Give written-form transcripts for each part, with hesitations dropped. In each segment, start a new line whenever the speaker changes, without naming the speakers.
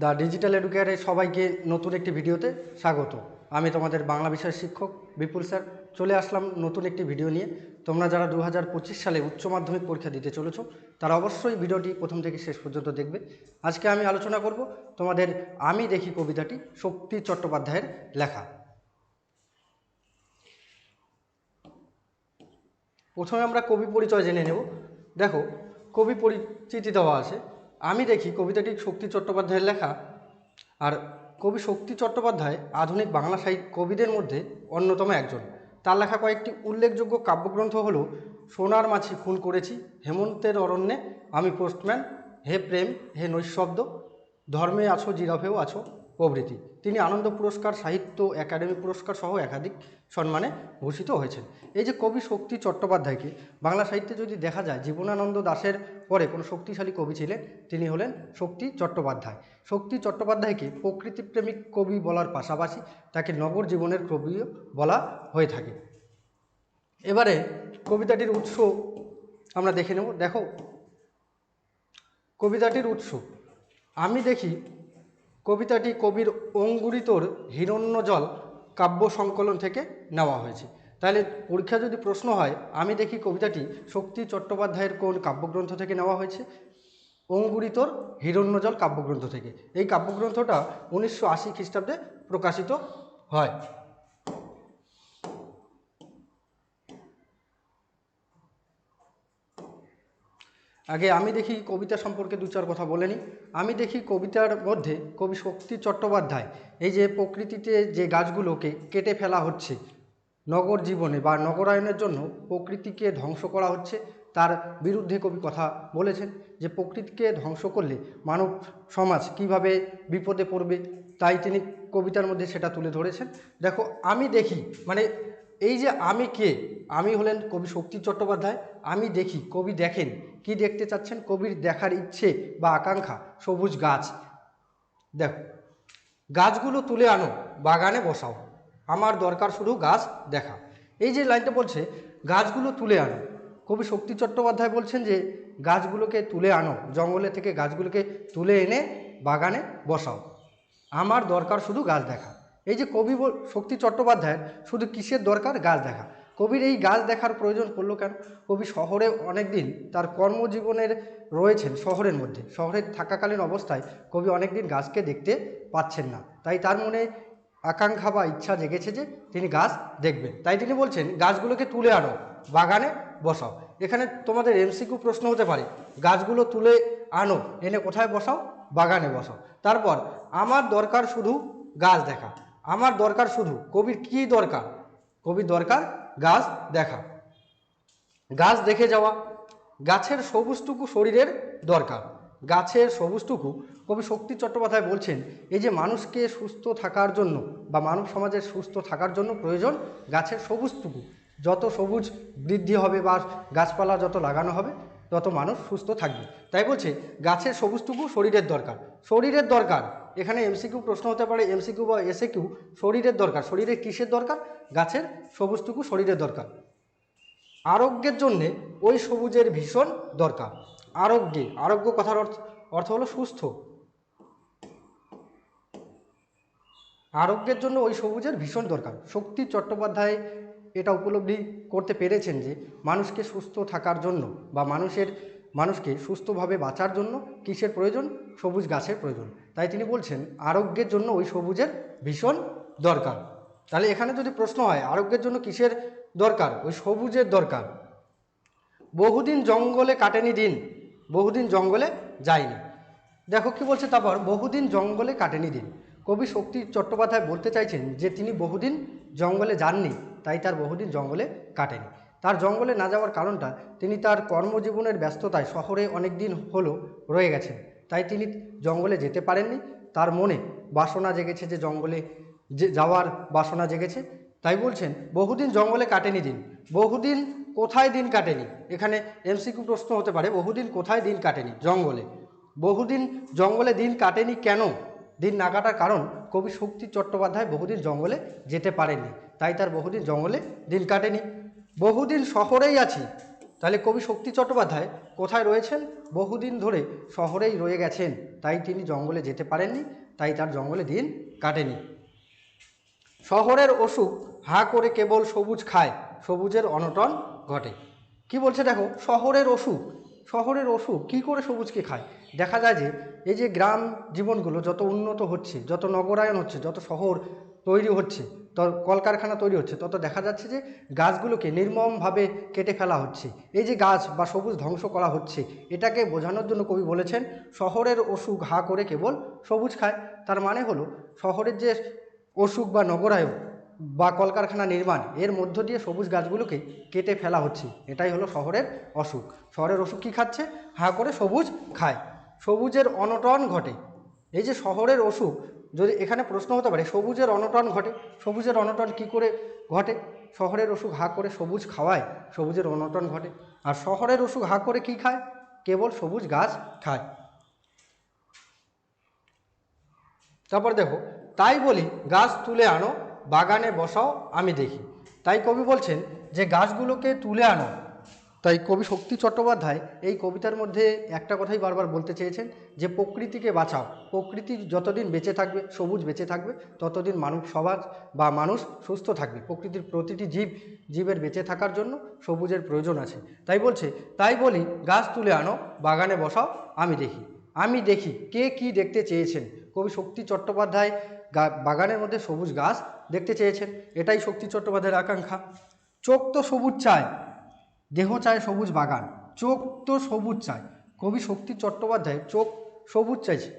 The digital এডুকেয়ারে সবাইকে নতুন একটি ভিডিওতে স্বাগত। আমি তোমাদের বাংলা বিষয়ের শিক্ষক বিপুল স্যার চলে আসলাম নতুন একটি ভিডিও নিয়ে। তোমরা যারা 2025 সালে উচ্চ মাধ্যমিক পরীক্ষা দিতে চলেছো তারা অবশ্যই ভিডিওটি প্রথম থেকে শেষ পর্যন্ত দেখবে। আজকে আমি আলোচনা করব তোমাদের আমি দেখি কবিতাটি শক্তি চট্টোপাধ্যায়ের লেখা। প্রথমে আমরা কবি পরিচয় জেনে নেব। দেখো, কবি পরিচিতি দেওয়া আছে। আমি দেখি কবিতাটি শক্তি চট্টোপাধ্যায়ের লেখা। আর কবি শক্তি চট্টোপাধ্যায় আধুনিক বাংলা সাহিত্য কবিদের মধ্যে অন্যতম একজন। তার লেখা কয়েকটি উল্লেখযোগ্য কাব্যগ্রন্থ হলো সোনার মাছি খুন করেছি, হেমন্তের অরণ্যে, আমি পোস্টম্যান, হে প্রেম, হে নৈঃশব্দ, ধর্মে আছো জিরাফেও আছো প্রভৃতি। তিনি আনন্দ পুরস্কার, সাহিত্য একাডেমি পুরস্কার সহ একাধিক সম্মানে ভূষিত হয়েছেন। এই যে কবি শক্তি চট্টোপাধ্যায়কে বাংলা সাহিত্যে যদি দেখা যায়, জীবনানন্দ দাশের পরে কোনো শক্তিশালী কবি ছিলেন, তিনি হলেন শক্তি চট্টোপাধ্যায়। শক্তি চট্টোপাধ্যায়কে প্রকৃতিপ্রেমিক কবি বলার পাশাপাশি তাকে নগর জীবনের কবিও বলা হয়ে থাকে। এবারে কবিতাটির উৎস আমরা দেখে নেব। দেখো, কবিতাটির উৎস আমি দেখি কবিতাটি কবির অঙ্গুরিতর হিরণ্যজল কাব্য সংকলন থেকে নেওয়া হয়েছে। তাহলে পরীক্ষা যদি প্রশ্ন হয় আমি দেখি কবিতাটি শক্তি চট্টোপাধ্যায়ের কোন কাব্যগ্রন্থ থেকে নেওয়া হয়েছে, অঙ্গুরিতর হিরণ্যজল কাব্যগ্রন্থ থেকে। এই কাব্যগ্রন্থটা 1980 খ্রিস্টাব্দে প্রকাশিত হয়। আগে আমি দেখি কবিতা সম্পর্কে দু চার কথা বলে নিই। আমি দেখি কবিতার মধ্যে কবি শক্তি চট্টোপাধ্যায় এই যে প্রকৃতিতে যে গাছগুলোকে কেটে ফেলা হচ্ছে নগর জীবনে বা নগরায়নের জন্য, প্রকৃতিকে ধ্বংস করা হচ্ছে, তার বিরুদ্ধে কবি কথা বলেছেন যে প্রকৃতিকে ধ্বংস করলে মানব সমাজ কিভাবে বিপদে পড়বে, তাই তিনি কবিতার মধ্যে সেটা তুলে ধরেছেন। দেখো, আমি দেখি মানে এই যে আমি কে, আমি হলেন কবি শক্তি চট্টোপাধ্যায়। আমি দেখি, কবি দেখেন, কি দেখতে চাচ্ছেন, কবির দেখার ইচ্ছে বা আকাঙ্ক্ষা সবুজ গাছ। দেখো, গাছগুলো তুলে আনো বাগানে বসাও, আমার দরকার শুধু গাছ দেখা। এই যে লাইনটা বলছে গাছগুলো তুলে আনো, কবি শক্তি চট্টোপাধ্যায় বলছেন যে গাছগুলোকে তুলে আনো, জঙ্গলে থেকে গাছগুলোকে তুলে এনে বাগানে বসাও, আমার দরকার শুধু গাছ দেখা। এই যে কবি শক্তি চট্টোপাধ্যায়ের শুধু কিসের দরকার, গাছ দেখা। কবির এই গাছ দেখার প্রয়োজন পড়লো কেন? কবি শহরে অনেক দিন তার কর্মজীবনের রয়েছেন, শহরের মধ্যে, শহরে থাকাকালীন অবস্থায় কবি অনেক দিন গাছকে দেখতে পাচ্ছেন না, তাই তার মনে আকাঙ্ক্ষা বা ইচ্ছা জেগেছে যে তিনি গাছ দেখবেন। তাই তিনি বলছেন গাছগুলোকে তুলে আনো বাগানে বসাও। এখানে তোমাদের এমসিকিউ প্রশ্ন হতে পারে, গাছগুলো তুলে আনো এনে কোথায় বসাও, বাগানে বসাও। তারপর আমার দরকার শুধু গাছ দেখা, আমার দরকার শুধু, কবির কি দরকার, কবির দরকার গাছ দেখা, গাছ দেখে যাওয়া, গাছের সবুজটুকু শরীরের দরকার। গাছের সবুজটুকু কবি শক্তি চট্টোপাধ্যায় বলছেন এই যে মানুষকে সুস্থ থাকার জন্য বা মানব সমাজের সুস্থ থাকার জন্য প্রয়োজন গাছের সবুজটুকু। যত সবুজ বৃদ্ধি হবে বা গাছপালা যত লাগানো হবে তত মানুষ সুস্থ থাকবে। তাই বলছে গাছের সবুজটুকু শরীরের দরকার। শরীরের দরকার, এখানে এমসিকিউ প্রশ্ন হতে পারে, এমসিকিউ বা এসএকিউ, শরীরের দরকার, শরীরের কিসের দরকার, গাছের সবুজটুকু শরীরের দরকার। আরোগ্যের জন্যে ওই সবুজের ভীষণ দরকার। আরোগ্যে, আরোগ্য কথার অর্থ হলো সুস্থ, আরোগ্যের জন্য ওই সবুজের ভীষণ দরকার। শক্তি চট্টোপাধ্যায় এটা উপলব্ধি করতে পেরেছেন যে মানুষকে সুস্থ থাকার জন্য বা মানুষকে সুস্থভাবে বাঁচার জন্য কিসের প্রয়োজন, সবুজ গাছের প্রয়োজন। তাই তিনি বলছেন আরোগ্যের জন্য ওই সবুজের ভীষণ দরকার। তাহলে এখানে যদি প্রশ্ন হয় আরোগ্যের জন্য কিসের দরকার, ওই সবুজের দরকার। বহুদিন জঙ্গলে কাটেনি দিন, বহুদিন জঙ্গলে যায়নি। দেখো কি বলছে তারপর, বহুদিন জঙ্গলে কাটেনি দিন। কবি শক্তি চট্টোপাধ্যায় বলতে চাইছেন যে তিনি বহুদিন জঙ্গলে যাননি, তাই তার বহুদিন জঙ্গলে কাটেনি। তার জঙ্গলে না যাওয়ার কারণটা, তিনি তার কর্মজীবনের ব্যস্ততায় শহরে অনেক দিন হলো রয়ে গেছেন, তাই তিনি জঙ্গলে যেতে পারেননি। তার মনে বাসনা জেগেছে যে জঙ্গলে যাওয়ার বাসনা জেগেছে, তাই বলছেন বহুদিন জঙ্গলে কাটেনি দিন। বহুদিন কোথায় দিন কাটেনি, এখানে এমসিকিউ প্রশ্ন হতে পারে, বহুদিন কোথায় দিন কাটেনি, জঙ্গলে। বহুদিন জঙ্গলে দিন কাটেনি কেন, দিন না কাটার কারণ কবি শক্তি চট্টোপাধ্যায় বহুদিন জঙ্গলে যেতে পারেননি, তাই তার বহুদিন জঙ্গলে দিন কাটেনি। বহুদিন শহরেই আছি, তাহলে কবি শক্তি চট্টোপাধ্যায় কোথায় রয়েছেন? বহুদিন ধরে শহরেই রয়ে গেছেন, তাই তিনি জঙ্গলে যেতে পারেননি, তাই তার জঙ্গলে দিন কাটেনি। শহরের অসুখ হা করে কেবল সবুজ খায়, সবুজের অনটন ঘটে। কি বলছে দেখো, শহরের অসুখ, শহরের অসুখ কী করে সবুজকে খায়? দেখা যায় যে এই যে গ্রাম জীবনগুলো যত উন্নত হচ্ছে, যত নগরায়ন হচ্ছে, যত শহর তৈরি হচ্ছে, কলকারখানা তৈরি হচ্ছে, তত দেখা যাচ্ছে যে গাছগুলোকে নির্মমভাবে কেটে ফেলা হচ্ছে। এই যে গাছ বা সবুজ ধ্বংস করা হচ্ছে, এটাকে বোঝানোর জন্য কবি বলেছেন শহরের অসুখ হা করে কেবল সবুজ খায়। তার মানে হলো শহরের যে অসুখ বা নগরায়ন বা কলকারখানা নির্মাণ, এর মধ্য দিয়ে সবুজ গাছগুলোকে কেটে ফেলা হচ্ছে, এটাই হলো শহরের অসুখ। শহরের অসুখ কী খাচ্ছে? হা করে সবুজ খায়, সবুজের অনটন ঘটে। এই যে শহরের অসুখ, যদি এখানে প্রশ্ন হতে পারে সবুজের অনটন ঘটে, সবুজের অনটন কি করে ঘটে? শহরের অসুখ হা করে সবুজ খাওয়ায়, সবুজের অনটন ঘটে। আর শহরের অসুখ হা করে কি খায়? কেবল সবুজ গাছ খায়। তারপর দেখো, তাই বলি গাছ তুলে আনো, বাগানে বসাও আমি দেখি। তাই কবি বলছেন যে গাছগুলোকে তুলে আনো। তাই কবি শক্তি চট্টোপাধ্যায় এই কবিতার মধ্যে একটা কথাই বারবার বলতে চেয়েছেন যে প্রকৃতিকে বাঁচাও। প্রকৃতি যতদিন বেঁচে থাকবে, সবুজ বেঁচে থাকবে, ততদিন মানব সমাজ বা মানুষ সুস্থ থাকবে। প্রকৃতির প্রতিটি জীবের বেঁচে থাকার জন্য সবুজের প্রয়োজন আছে। তাই বলছে, তাই বলি গাছ তুলে আনো, বাগানে বসাও আমি দেখি। আমি দেখি, কে কি দেখতে চেয়েছেন? কবি শক্তি চট্টোপাধ্যায় বাগানের মধ্যে সবুজ গাছ দেখতে চেয়েছেন, এটাই শক্তি চট্টোপাধ্যায়ের আকাঙ্ক্ষা। চোখ তো সবুজ চায়, দেহ চায় সবুজ বাগান। চোখ তো সবুজ চায়, কবি শক্তি চট্টোপাধ্যায় চোখ সবুজ চাইছে।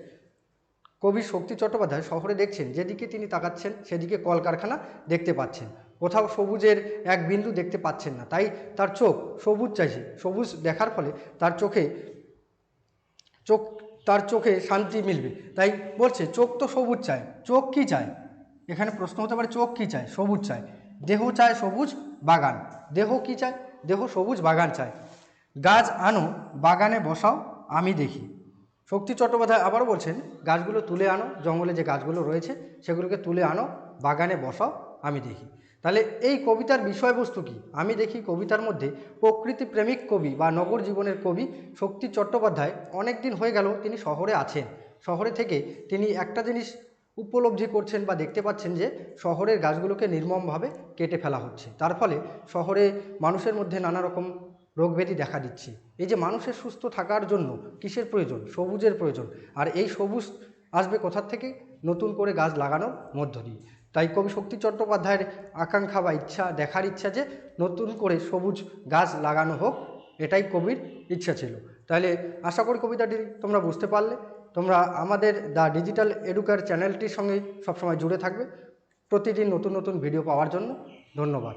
কবি শক্তি চট্টোপাধ্যায় শহরে দেখছেন, যেদিকে তিনি তাকাচ্ছেন সেদিকে কলকারখানা দেখতে পাচ্ছেন, কোথাও সবুজের এক বিন্দু দেখতে পাচ্ছেন না, তাই তার চোখ সবুজ চাইছে। সবুজ দেখার ফলে তার চোখে শান্তি মিলবে, তাই বলছে চোখ তো সবুজ চায়। চোখ কি চায়? এখানে প্রশ্ন হতে পারে চোখ কি চায়? সবুজ চায়। দেহ চায় সবুজ বাগান। দেহ কি চায়? দেহ সবুজ বাগান চায়। গাছ আনো, বাগানে বসাও আমি দেখি। শক্তি চট্টোপাধ্যায় আবারও বলছেন গাছগুলো তুলে আনো, জঙ্গলে যে গাছগুলো রয়েছে সেগুলোকে তুলে আনো, বাগানে বসাও আমি দেখি। তাহলে এই কবিতার বিষয়বস্তু কি? আমি দেখি কবিতার মধ্যে প্রকৃতি প্রেমিক কবি বা নগর জীবনের কবি শক্তি চট্টোপাধ্যায় অনেক দিন হয়ে গেল তিনি শহরে আছেন। শহরে থেকে তিনি একটা জিনিস উপলব্ধি করছেন বা দেখতে পাচ্ছেন যে শহরের গাছগুলোকে নির্মমভাবে কেটে ফেলা হচ্ছে। তার ফলে শহরে মানুষের মধ্যে নানা রকম রোগব্যাধি দেখা দিচ্ছে। এই যে মানুষের সুস্থ থাকার জন্য কিসের প্রয়োজন? সবুজের প্রয়োজন। আর এই সবুজ আসবে কোথার থেকে? নতুন করে গাছ লাগানোর মধ্য দিয়ে। তাই কবি শক্তি চট্টোপাধ্যায়ের আকাঙ্ক্ষা বা ইচ্ছা, দেখার ইচ্ছা যে নতুন করে সবুজ গাছ লাগানো হোক, এটাই কবির ইচ্ছা ছিল। তাহলে আশা করি কবিতাটি তোমরা বুঝতে পারলে। তোমরা আমাদের দ্য ডিজিটাল এডুকেয়ার চ্যানেলটির সঙ্গে সবসময় জুড়ে থাকবে প্রতিদিন নতুন নতুন ভিডিও পাওয়ার জন্য। ধন্যবাদ।